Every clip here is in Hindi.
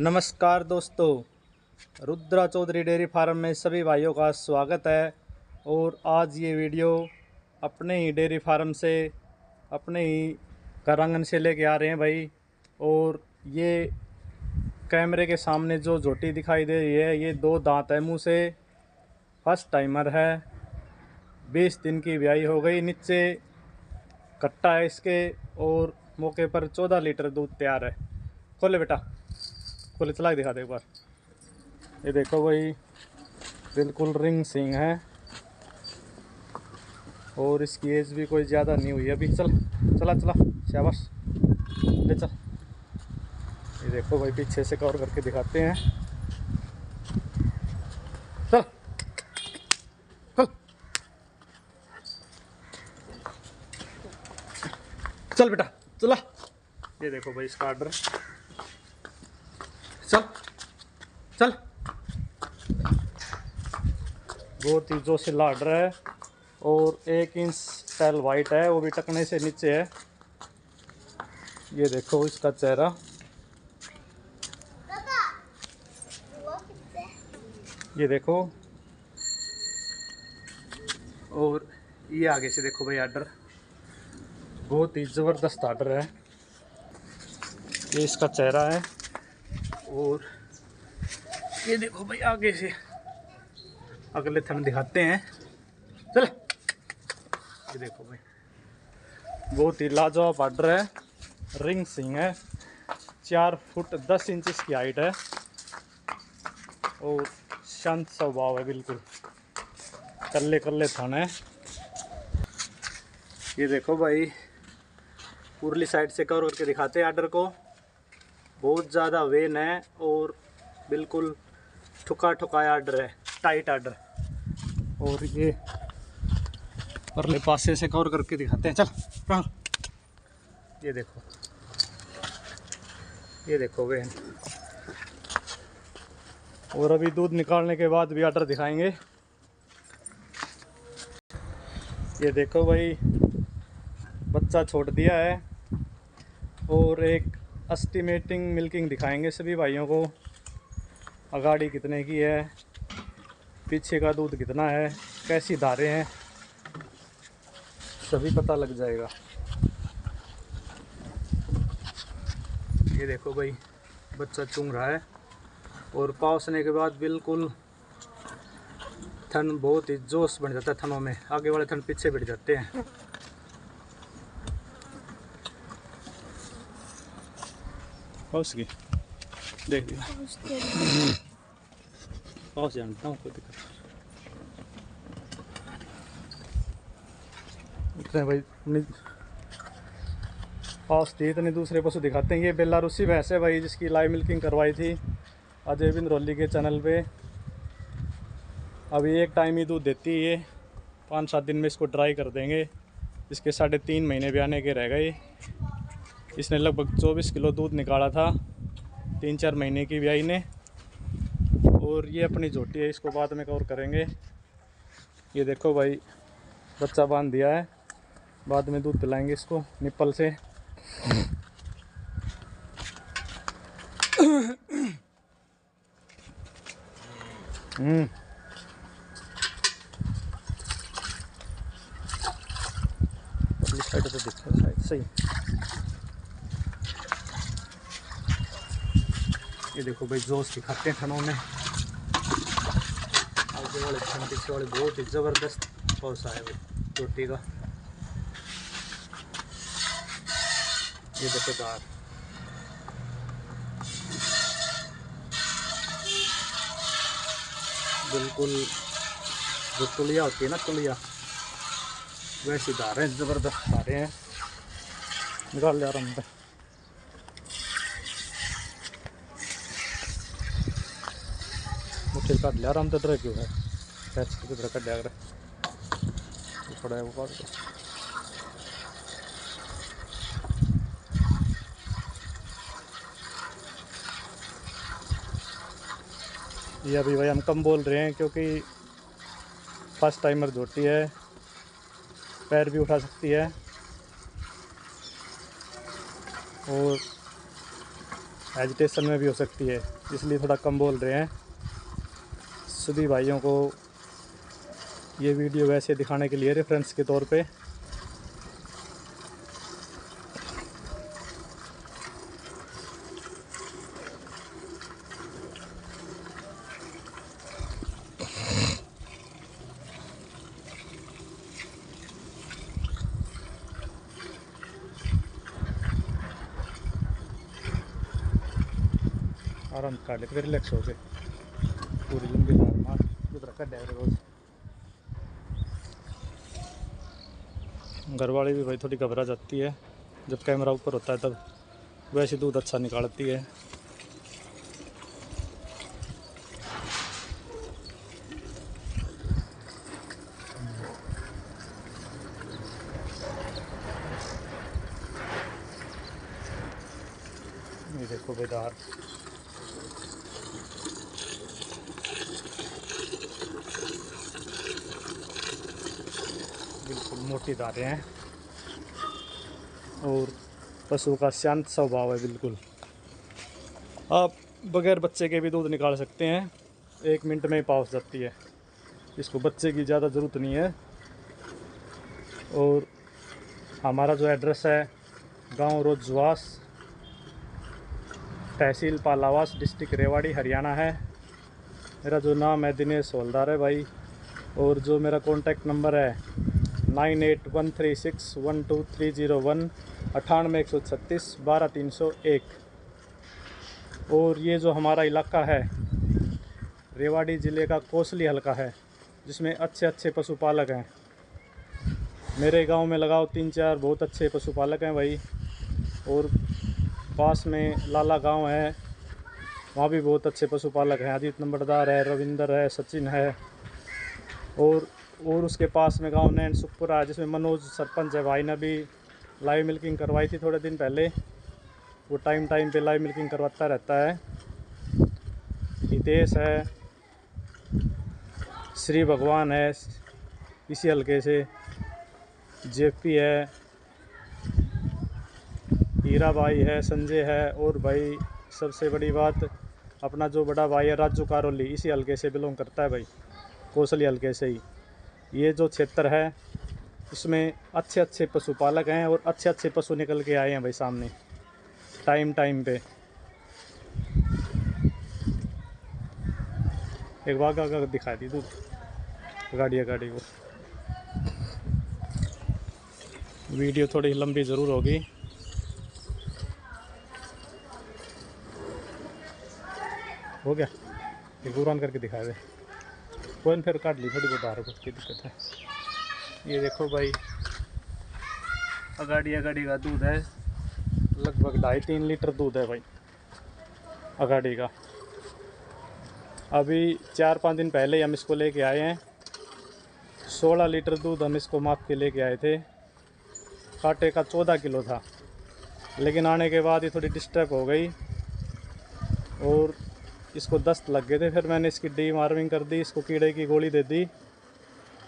नमस्कार दोस्तों, रुद्रा चौधरी डेयरी फार्म में सभी भाइयों का स्वागत है। और आज ये वीडियो अपने ही डेयरी फार्म से, अपने ही घर आंगन से लेके आ रहे हैं भाई। और ये कैमरे के सामने जो झोटी दिखाई दे रही है, ये 2 दांत है मुंह से, फर्स्ट टाइमर है। 20 दिन की ब्याई हो गई, नीचे कट्टा है इसके और मौके पर 14 लीटर दूध तैयार है। खोले बेटा, खोले, चला के दिखा दे एक बार। ये देखो भाई, बिल्कुल रिंग सिंग है और इसकी एज भी कोई ज़्यादा नहीं हुई अभी। चला शाबाश, ले चल। ये देखो भाई, पीछे से कवर करके दिखाते हैं। चल चल चल बेटा, चला। ये देखो भाई इसका आर्डर, चल चल। बहुत ही जोशीला आर्डर है और 1 इंच टैल वाइट है, वो भी टकने से नीचे है। ये देखो इसका चेहरा, ये देखो। और ये आगे से देखो भाई आर्डर, बहुत ही ज़बरदस्त आर्डर है। ये इसका चेहरा है और ये देखो भाई आगे से अगले थन दिखाते हैं। चल, ये देखो भाई, बहुत ही लाजवाब आर्डर है। रिंग सिंग है, 4 फुट 10 इंच की हाइट है और शांत स्वभाव है, बिल्कुल कल्ले कल्ले थन है। ये देखो भाई, पुरली साइड से कवर करके दिखाते हैं आर्डर को। बहुत ज़्यादा वेन है और बिल्कुल ठुका ठुकाया आर्डर है, टाइट आर्डर। और ये परले पासे से कवर करके दिखाते हैं। चल, ये देखो, ये देखो वेन। और अभी दूध निकालने के बाद भी आर्डर दिखाएंगे। ये देखो भाई, बच्चा छोड़ दिया है और एक एस्टिमेटिंग मिल्किंग दिखाएंगे सभी भाइयों को। अगाड़ी कितने की है, पीछे का दूध कितना है, कैसी धारें हैं, सभी पता लग जाएगा। ये देखो भाई, बच्चा चूंघ रहा है और पावसने के बाद बिल्कुल थन बहुत ही जोश बन जाता है थनों में, आगे वाले थन पीछे बैठ जाते हैं। पाउस की देख लिया, पाउस जानता हूँ, कोई दिक्कत नहीं भाई। पाउस थी इतने दूसरे पशु दिखाते हैं। ये बेलारूसी भैंस है भाई, जिसकी लाइव मिल्किंग करवाई थी अजय बिंद्रोली के चैनल पे। अभी एक टाइम ही दूध देती है ये, 5-7 दिन में इसको ड्राई कर देंगे। इसके 3.5 महीने ब्याने के रह गए। इसने लगभग 24 किलो दूध निकाला था 3-4 महीने की ब्याई ने। और ये अपनी झोटी है, इसको बाद में कवर करेंगे। ये देखो भाई, बच्चा बांध दिया है, बाद में दूध पिलाएंगे इसको निप्पल से। साइड तो देखो, साइड सही। ये देखो भाई, जोश दिखाते हैं थनों में। आगे वाले थन पीछे वाले, बहुत ही ज़बरदस्त पौसा है भाई चोटी का। ये देखो दार, बिल्कुल जो तुलिया होती है ना, तुलिया वैसी धारें, ज़बरदस्त धारें हैं। निकाल लिया रहा हूँ, मुझे काट लिया रहा हूँ। तो डर क्यों है, किधर कट लिया पड़ा है वो काट के। ये अभी भाई हम कम बोल रहे हैं क्योंकि फर्स्ट टाइमर झोटी है, पैर भी उठा सकती है और एजिटेशन में भी हो सकती है, इसलिए थोड़ा कम बोल रहे हैं। सभी भाइयों को ये वीडियो वैसे दिखाने के लिए रेफरेंस के तौर पे। आराम काट ले, रिलैक्स हो गए पूरी जिंदगी मार उधर कर दे रोज। घरवाली भी भाई थोड़ी घबरा जाती है जब कैमरा ऊपर होता है, तब वैसे दूध अच्छा निकालती है। ये देखो बेदार, बिल्कुल मोटी धारें हैं और पशु का शांत स्वभाव है बिल्कुल। आप बगैर बच्चे के भी दूध निकाल सकते हैं, 1 मिनट में ही पहुंच जाती है। इसको बच्चे की ज़्यादा ज़रूरत नहीं है। और हमारा जो एड्रेस है गांव रोजवास, तहसील पालावास, डिस्ट्रिक्ट रेवाड़ी, हरियाणा है। मेरा जो नाम है दिनेश हवलदार है भाई। और जो मेरा कॉन्टैक्ट नंबर है 9813612301 98 136 12301। और ये जो हमारा इलाका है रेवाड़ी ज़िले का कोसली हलका है, जिसमें अच्छे अच्छे पशुपालक हैं। मेरे गांव में लगाओ 3-4 बहुत अच्छे पशुपालक हैं भाई। और पास में लाला गांव है, वहाँ भी बहुत अच्छे पशुपालक हैं। अजीत नंबरदार है, रविंदर है, सचिन है। और उसके पास में गांव नैन सुखपुरा है, जिसमें मनोज सरपंच है। भाई ने भी लाइव मिल्किंग करवाई थी थोड़े दिन पहले। वो टाइम पे लाइव मिल्किंग करवाता रहता है। हितेश है, श्री भगवान है इसी हल्के से, जेपी है, हीरा भाई है, संजय है। और भाई सबसे बड़ी बात, अपना जो बड़ा भाई है राजू कारोली, इसी हल्के से बिलोंग करता है भाई, कोसली हल्के से ही। ये जो क्षेत्र है इसमें अच्छे अच्छे पशुपालक हैं और अच्छे अच्छे पशु निकल के आए हैं भाई सामने टाइम पे। एक वाघा का दिखा दी दूध, गाड़ी को। वीडियो थोड़ी लंबी ज़रूर होगी। हो गया, एक उड़ान करके दिखा दे। कोई फिर काट ली, थोड़ी बहुत आ रही की दिक्कत है। ये देखो भाई, अगाड़ी का दूध है, लगभग 2.5-3 लीटर दूध है भाई अगाड़ी का। अभी 4-5 दिन पहले ही हम इसको लेके आए हैं। 16 लीटर दूध हम इसको माप के लेके आए थे। कांटे का 14 किलो था, लेकिन आने के बाद ये थोड़ी डिस्टर्ब हो गई और इसको दस्त लग गए थे। फिर मैंने इसकी डीवार्मिंग कर दी, इसको कीड़े की गोली दे दी।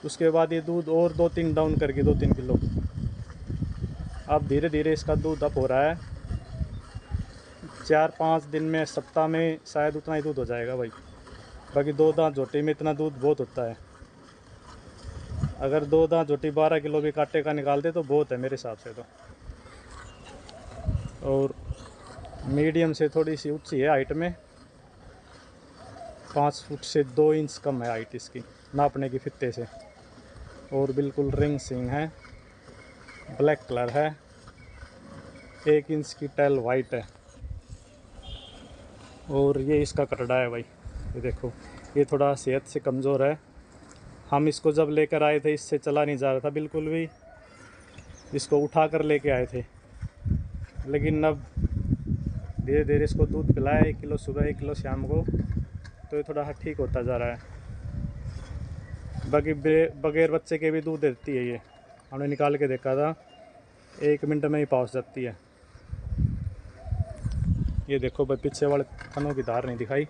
उसके बाद ये दूध और 2-3 डाउन करके 2-3 किलो। अब धीरे धीरे इसका दूध अप हो रहा है। 4-5 दिन में, सप्ताह में शायद उतना ही दूध हो जाएगा भाई। बाकी 2 दांत झोटी में इतना दूध बहुत होता है। अगर 2 दांत झोटी 12 किलो भी काटे का निकाल दे तो बहुत है मेरे हिसाब से तो। और मीडियम से थोड़ी सी ऊंची है हाइट में, 5 फुट से 2 इंच कम है हाइट इसकी नापने की फित्ते से। और बिल्कुल रिंग सिंग है, ब्लैक कलर है, 1 इंच की टेल वाइट है। और ये इसका कटड़ा है भाई। ये देखो, ये थोड़ा सेहत से कमज़ोर है। हम इसको जब लेकर आए थे इससे चला नहीं जा रहा था बिल्कुल भी, इसको उठा कर लेके आए थे। लेकिन अब धीरे धीरे इसको दूध पिलाया, 1 किलो सुबह 1 किलो शाम को, तो ये थोड़ा ठीक होता जा रहा है। बाकी बगैर बच्चे के भी दूध देती है ये, हमने निकाल के देखा था, 1 मिनट में ही पहुंच जाती है। ये देखो भाई, पीछे वाले थनों की धार नहीं दिखाई।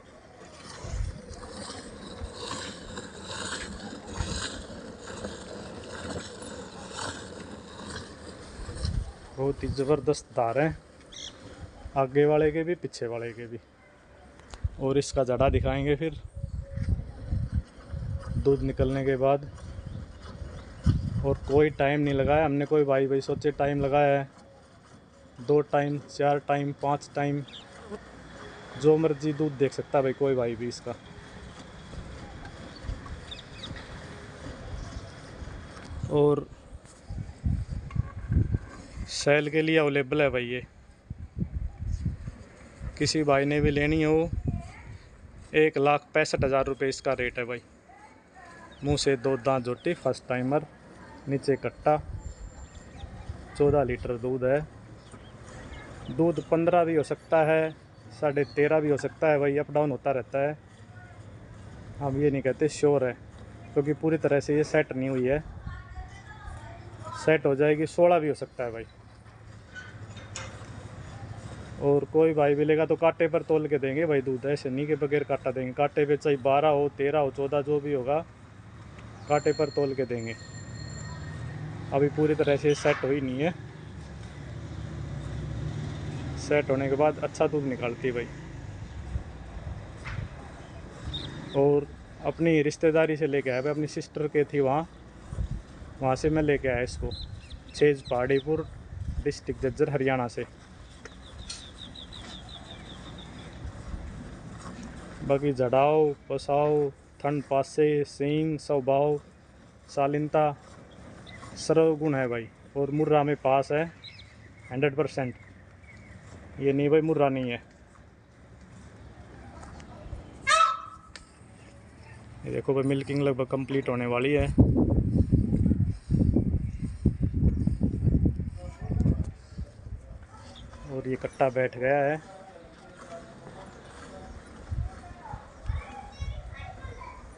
बहुत ही ज़बरदस्त धार है। आगे वाले के भी पीछे वाले के भी। और इसका जड़ा दिखाएंगे फिर दूध निकलने के बाद। और कोई टाइम नहीं लगाया हमने, कोई भाई सोचे टाइम लगाया है, 2 टाइम 4 टाइम 5 टाइम, जो मर्जी दूध देख सकता है भाई कोई भाई भी इसका। और सेल के लिए अवेलेबल है भाई ये, किसी भाई ने भी लेनी हो 1,65,000 रुपये इसका रेट है भाई। मुंह से 2 दांत झोटी, फर्स्ट टाइमर, नीचे कट्टा, 14 लीटर दूध है। दूध 15 भी हो सकता है, 13.5 भी हो सकता है भाई, अप डाउन होता रहता है। हम ये नहीं कहते श्योर है, क्योंकि पूरी तरह से ये सेट नहीं हुई है। सेट हो जाएगी 16 भी हो सकता है भाई। और कोई भाई मिलेगा तो कांटे पर तोल के देंगे भाई दूध, ऐसे नहीं के बगैर कांटा देंगे। कांटे पे चाहे 12 हो 13 हो 14 जो भी होगा, कांटे पर तोल के देंगे। अभी पूरी तरह से सेट हुई नहीं है, सेट होने के बाद अच्छा दूध निकालती है भाई। और अपनी रिश्तेदारी से लेके आया भाई, अपनी सिस्टर के थी वहाँ से मैं लेके आया इसको, छेज पहाड़ीपुर, डिस्ट्रिक्ट झज्जर, हरियाणा से। बाकी जड़ाओ, पसाओ, ठंड पासे, सींग, स्वभाव, शालीनता, सर्वगुण है भाई। और मुर्रा में पास है 100%। ये नहीं भाई मुर्रा नहीं है। ये देखो भाई मिल्किंग लगभग कंप्लीट होने वाली है। और ये कट्टा बैठ गया है।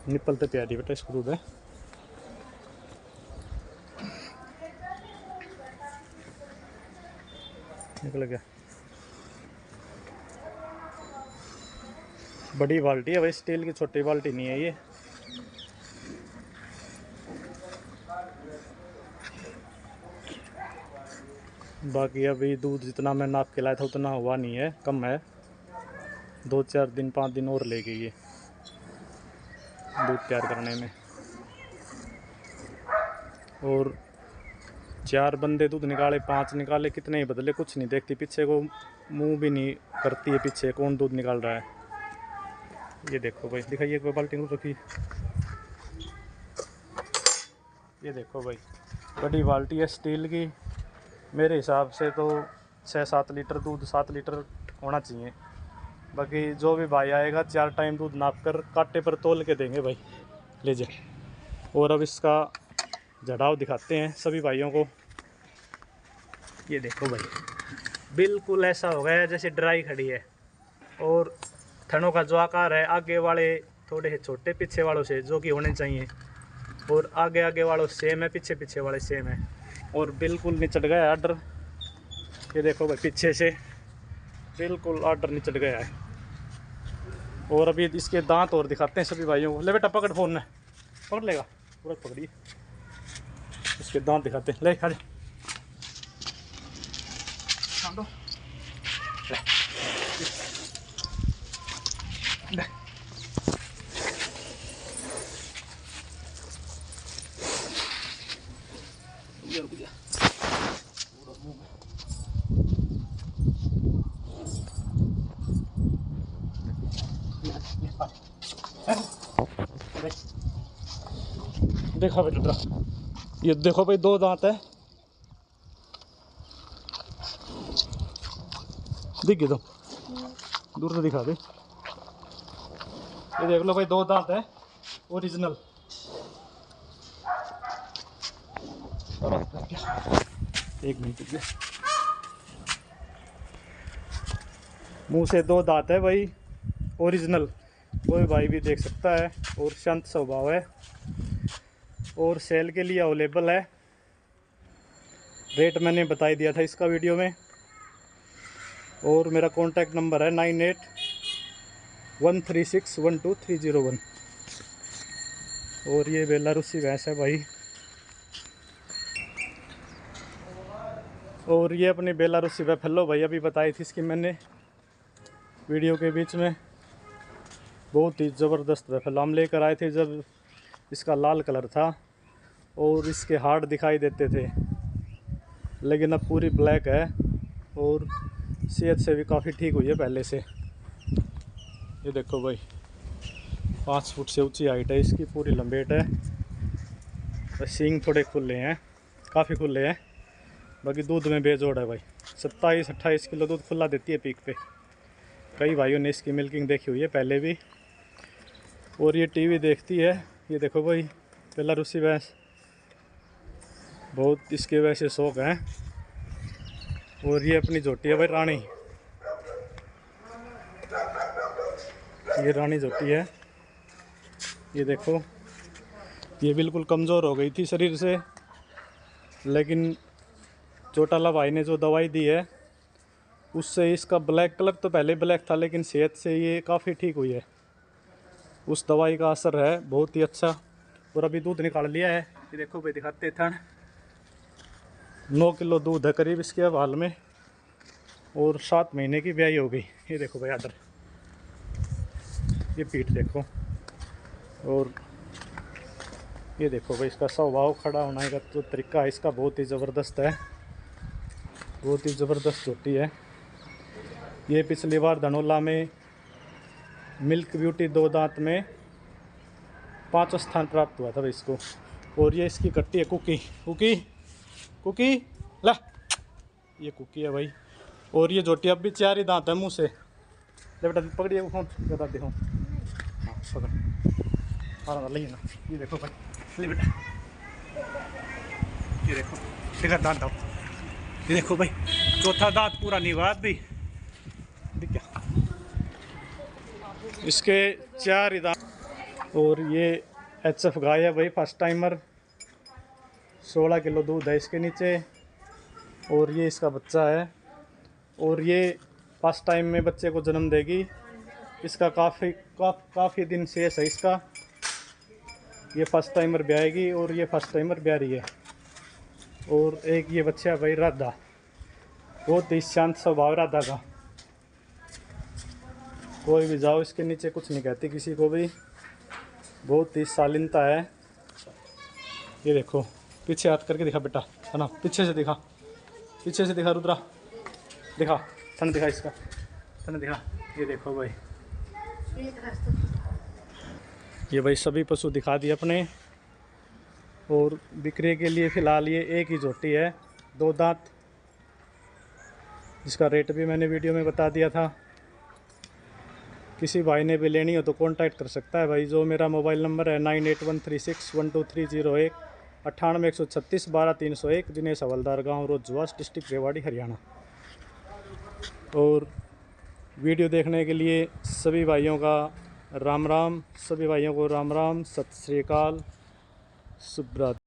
निप्पल तो प्यारी बेटा इसको दूध है। निकल गया। बड़ी बाल्टी है भाई, स्टील की, छोटी बाल्टी नहीं है ये। बाकी अभी दूध जितना मैं नाप के लाया था उतना हुआ नहीं है, कम है। 2-4 दिन 5 दिन और लेगी ये दूध तैयार करने में। और 4 बंदे दूध निकाले, 5 निकाले, कितने ही बदले, कुछ नहीं देखती पीछे को, मुंह भी नहीं करती है पीछे कौन दूध निकाल रहा है। ये देखो भाई, दिखाइए कोई बाल्टी में रखी। ये देखो भाई बड़ी बाल्टी है स्टील की। मेरे हिसाब से तो 6-7 लीटर दूध, 7 लीटर होना चाहिए। बाकी जो भी भाई आएगा 4 टाइम दूध नाप कर कांटे पर तोल के देंगे भाई, ले जाए। और अब इसका जड़ाव दिखाते हैं सभी भाइयों को। ये देखो भाई बिल्कुल ऐसा हो गया है जैसे ड्राई खड़ी है। और थनों का जो आकार है, आगे वाले थोड़े से छोटे पीछे वालों से, जो कि होने चाहिए। और आगे वालों सेम है, पीछे वाले सेम है। और बिल्कुल निचट गया आर्डर। ये देखो भाई पीछे से बिल्कुल आर्डर निचट गया है। और अभी इसके दांत और दिखाते हैं सभी भाइयों को। ले बेटा पकड़, फोन है, पकड़ लेगा पूरा, पकड़िए। इसके दांत दिखाते हैं, ले खा ले। देखा बेटा, ये देखो भाई 2 दांत है, दिख गए तो दूर से दिखा दे। ये देख लो भाई 2 दांत है ओरिजिनल। एक मिनट, मुंह से 2 दांत है भाई ओरिजिनल, कोई भाई भी देख सकता है। और शांत स्वभाव है। और सेल के लिए अवेलेबल है। रेट मैंने बता ही दिया था इसका वीडियो में। और मेरा कॉन्टैक्ट नंबर है 9813612301। और ये बेलारूसी भैंस है भाई। और ये अपनी बेलारूसी बफेलो भाई अभी बताई थी इसकी मैंने वीडियो के बीच में। बहुत ही ज़बरदस्त बफेलो हम लेकर आए थे जब इसका लाल कलर था और इसके हार्ड दिखाई देते थे, लेकिन अब पूरी ब्लैक है और सेहत से भी काफ़ी ठीक हुई है पहले से। ये देखो भाई 5 फुट से ऊंची हाइट है इसकी, पूरी लंबेट है। सींग थोड़े खुले हैं, काफ़ी खुले हैं, बाकी दूध में बेजोड़ है भाई। 27-28 किलो दूध खुला देती है पीक पे। कई भाइयों ने इसकी मिल्किंग देखी हुई है पहले भी। और ये टीवी देखती है। ये देखो भाई बेलारूसी भैंस, बहुत इसके वैसे शौक हैं। और ये अपनी झोटी है भाई रानी, ये रानी झोटी है। ये देखो ये बिल्कुल कमज़ोर हो गई थी शरीर से, लेकिन चोटाला भाई ने जो दवाई दी है उससे इसका ब्लैक कलर तो पहले ब्लैक था, लेकिन सेहत से ये काफ़ी ठीक हुई है। उस दवाई का असर है बहुत ही अच्छा। और अभी दूध निकाल लिया है। ये देखो भाई दिखाते थन, 9 किलो दूध है करीब इसके अब हाल में, और 7 महीने की ब्याई हो गई। ये देखो भाई आदर, ये पीठ देखो, और ये देखो भाई इसका स्वभाव, खड़ा होने का जो तरीका है इसका बहुत ही ज़बरदस्त है, बहुत ही ज़बरदस्त झोटी है। ये पिछली बार धनोला में मिल्क ब्यूटी 2 दांत में 5वां स्थान प्राप्त हुआ था भाई इसको। और ये इसकी कट्टी है कुकी, कुकी कुकी ला, ये कुकी है भाई। और ये झोटी अब भी 4 ही दांत है मुँह से। ले बेटा पकड़िए वो फोन, बता दे हाँ पकड़, हाँ ले ना। ये देखो भाई, ले बेटा, ये देखो देखा दांत आओ। ये देखो भाई 4था दांत पूरा नहीं हुआ भी, दिख क्या इसके 4 ही दांत। और ये HF गाय है भाई, फर्स्ट टाइमर, 16 किलो दूध है इसके नीचे। और ये इसका बच्चा है, और ये फर्स्ट टाइम में बच्चे को जन्म देगी। इसका काफ़ी दिन शेष है इसका। ये फर्स्ट टाइमर ब्याएगी और ये फर्स्ट टाइमर ब्या रही है। और एक ये बच्चा है भाई राधा, बहुत ही शांत स्वभाव राधा का, कोई भी जाओ इसके नीचे कुछ नहीं कहती किसी को भी, बहुत ही शालीनता है। ये देखो पीछे हाथ करके दिखा बेटा, है ना, पीछे से दिखा, पीछे से दिखा रुद्रा, दिखा थन, दिखा इसका थन दिखा। ये देखो भाई, ये भाई सभी पशु दिखा दिए अपने। और बिक्री के लिए फ़िलहाल ये एक ही झोटी है, 2 दांत, जिसका रेट भी मैंने वीडियो में बता दिया था। किसी भाई ने भी लेनी हो तो कांटेक्ट कर सकता है भाई। जो मेरा मोबाइल नंबर है 9813612301, 98 136 12 301, दिनेश हवलदार, गांव रोजवास, डिस्ट्रिक्ट रेवाड़ी, हरियाणा। और वीडियो देखने के लिए सभी भाइयों का राम राम, सभी भाइयों को राम राम, सत श्री अकाल, शुभ रात्रि।